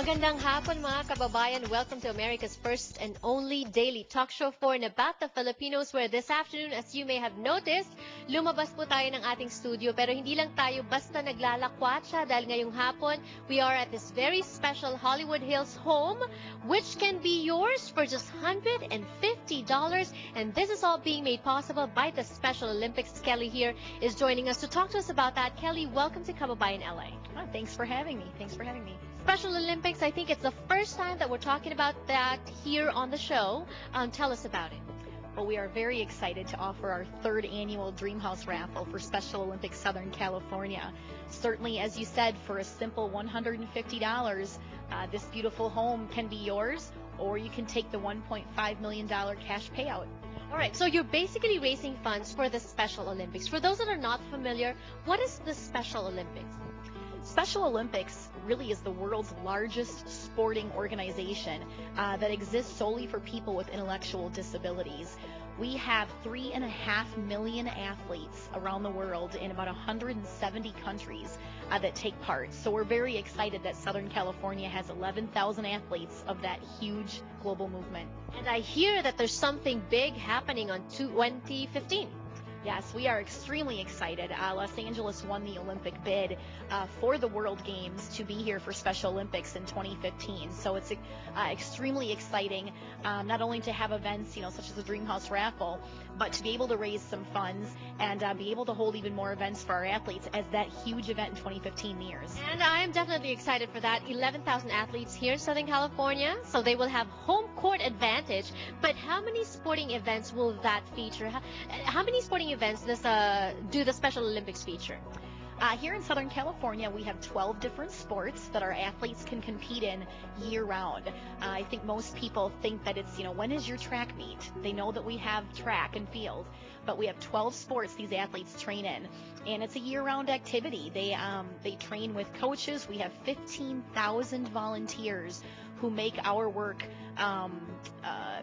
Magandang hapon mga kababayan. Welcome to America's first and only daily talk show for and about the Filipinos, where this afternoon, as you may have noticed, lumabas po tayo ng ating studio. Pero hindi lang tayo basta naglalakwatsa dahil ngayong hapon, we are at this very special Hollywood Hills home, which can be yours for just $150. And this is all being made possible by the Special Olympics. Kelly here is joining us to talk to us about that. Kelly, welcome to Kababayan, LA. Oh, thanks for having me. Special Olympics, I think it's the first time that we're talking about that here on the show. Tell us about it. Well, we are very excited to offer our third annual Dreamhouse raffle for Special Olympics Southern California. Certainly, as you said, for a simple $150, this beautiful home can be yours, or you can take the $1.5 million cash payout. All right, so you're basically raising funds for the Special Olympics. For those that are not familiar, what is the Special Olympics? Special Olympics really is the world's largest sporting organization that exists solely for people with intellectual disabilities. We have 3.5 million athletes around the world in about 170 countries that take part. So we're very excited that Southern California has 11,000 athletes of that huge global movement. And I hear that there's something big happening on 2015. Yes, we are extremely excited. Los Angeles won the Olympic bid for the World Games to be here for Special Olympics in 2015. So it's extremely exciting, not only to have events, such as the Dreamhouse raffle, but to be able to raise some funds and be able to hold even more events for our athletes as that huge event in 2015 nears. And I am definitely excited for that. 11,000 athletes here in Southern California, so they will have home court advantage. But how many sporting events will that feature? How many sporting events do the Special Olympics feature? Here in Southern California, we have 12 different sports that our athletes can compete in year-round. I think most people think that it's, when is your track meet? They know that we have track and field, but we have 12 sports these athletes train in, and it's a year-round activity. They train with coaches. We have 15,000 volunteers who make our work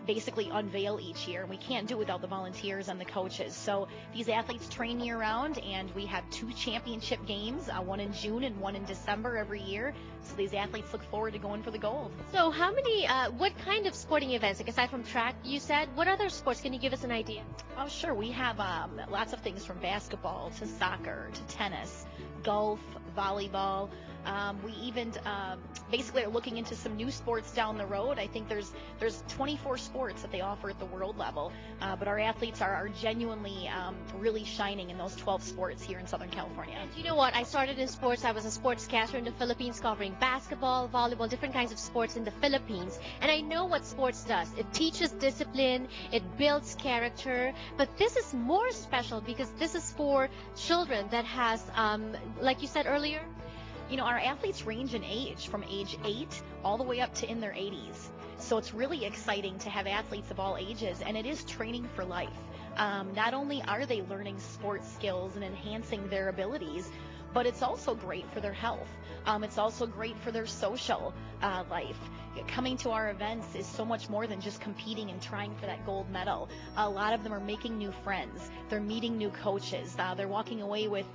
basically unveil each year. We can't do it without the volunteers and the coaches. So these athletes train year-round, and we have 2 championship games, one in June and one in December every year. So these athletes look forward to going for the gold. So what kind of sporting events, like aside from track, you said, what other sports? Can you give us an idea? Oh, sure. We have lots of things from basketball to soccer to tennis, golf, volleyball. We even basically are looking into some new sports down the road. I think there's 24 sports that they offer at the world level, but our athletes are genuinely really shining in those 12 sports here in Southern California. And you know what? I started in sports. I was a sportscaster in the Philippines, covering basketball, volleyball, different kinds of sports in the Philippines. And I know what sports does. It teaches discipline, it builds character, but this is more special because this is for children that has, like you said earlier, our athletes range in age from age 8 all the way up to in their 80s. So it's really exciting to have athletes of all ages, and it is training for life. Not only are they learning sports skills and enhancing their abilities, but it's also great for their health. It's also great for their social life. Coming to our events is so much more than just competing and trying for that gold medal. A lot of them are making new friends. They're meeting new coaches. They're walking away with,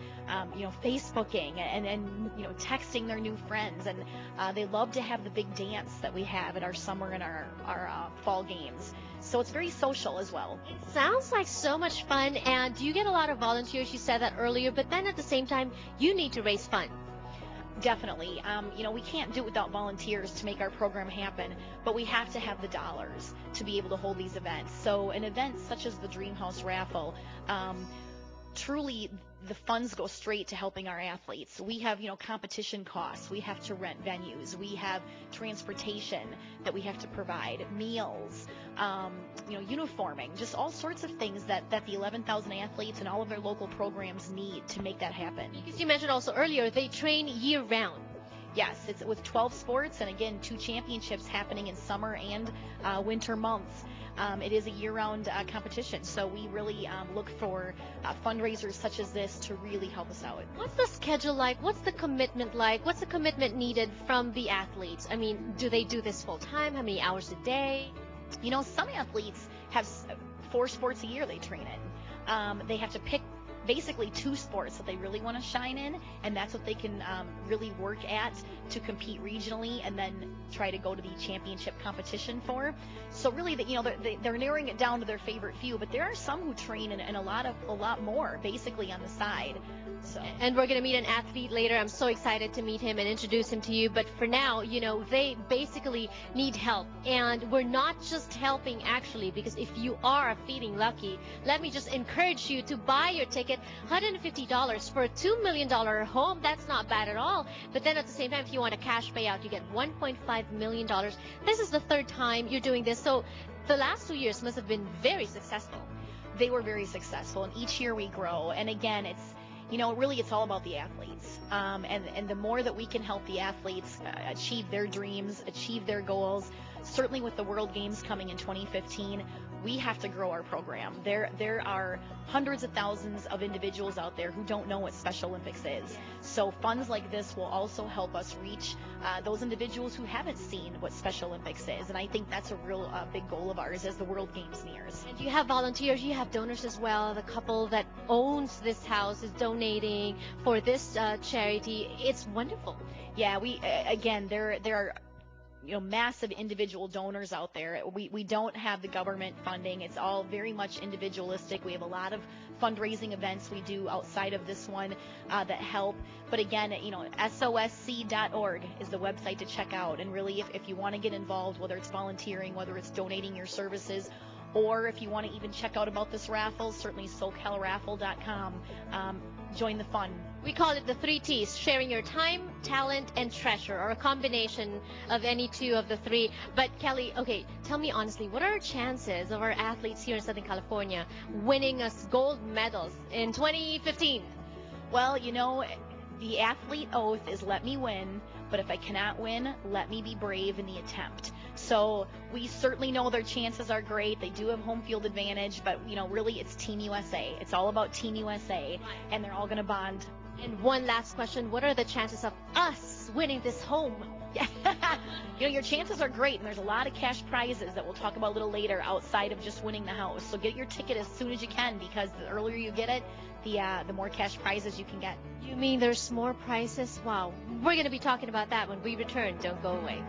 Facebooking and texting their new friends. And they love to have the big dance that we have at our summer and our fall games. So it's very social as well. It sounds like so much fun. And you get a lot of volunteers. You said that earlier, but then at the same time, you need to raise funds. Definitely. We can't do it without volunteers to make our program happen, but we have to have the dollars to be able to hold these events. So an event such as the Dreamhouse raffle, truly the funds go straight to helping our athletes. We have, competition costs. We have to rent venues. We have transportation that we have to provide, meals, uniforming, just all sorts of things that the 11,000 athletes and all of their local programs need to make that happen. Because you mentioned also earlier, they train year-round. Yes, it's with 12 sports, and again, 2 championships happening in summer and winter months. It is a year-round competition, so we really look for fundraisers such as this to really help us out. What's the schedule like? What's the commitment like? What's the commitment needed from the athletes? I mean, do they do this full-time? How many hours a day? Some athletes have 4 sports a year they train in. They have to pick basically two sports that they really want to shine in, and that's what they can really work at to compete regionally and then try to go to the championship competition for. So really, they're narrowing it down to their favorite few, but there are some who train in a lot more, basically on the side. So. And we're going to meet an athlete later. I'm so excited to meet him and introduce him to you. But for now, they basically need help. And we're not just helping, actually, because if you are feeling lucky, let me just encourage you to buy your ticket. $150 for a $2 million home. That's not bad at all. But then at the same time, if you want a cash payout, you get $1.5 million. This is the third time you're doing this. So the last 2 years must have been very successful. They were very successful, and each year we grow. And again, really it's all about the athletes. And the more that we can help the athletes achieve their dreams, achieve their goals, certainly with the World Games coming in 2015, we have to grow our program. There are hundreds of thousands of individuals out there who don't know what Special Olympics is. So funds like this will also help us reach those individuals who haven't seen what Special Olympics is. And I think that's a real big goal of ours as the World Games nears. And you have volunteers, you have donors as well. The couple that owns this house is donating for this charity. It's wonderful. Yeah, there are massive individual donors out there. We don't have the government funding. It's all very much individualistic. We have a lot of fundraising events we do outside of this one that help. But again, SOSC.org is the website to check out. And really, if you want to get involved, whether it's volunteering, whether it's donating your services, or if you want to even check out about this raffle, certainly SoCalRaffle.com. Join the fun. We call it the 3 T's, sharing your time, talent, and treasure, or a combination of any two of the three. But Kelly, okay, tell me honestly, what are our chances of our athletes here in Southern California winning us gold medals in 2015? Well, the athlete oath is let me win, but if I cannot win, let me be brave in the attempt. So we certainly know their chances are great. They do have home field advantage, but really it's Team USA. It's all about Team USA, and they're all going to bond. And one last question, what are the chances of us winning this home? Your chances are great, and there's a lot of cash prizes that we'll talk about a little later outside of just winning the house. So get your ticket as soon as you can, because the earlier you get it, the more cash prizes you can get. You mean there's more prizes? Wow. We're going to be talking about that when we return. Don't go away.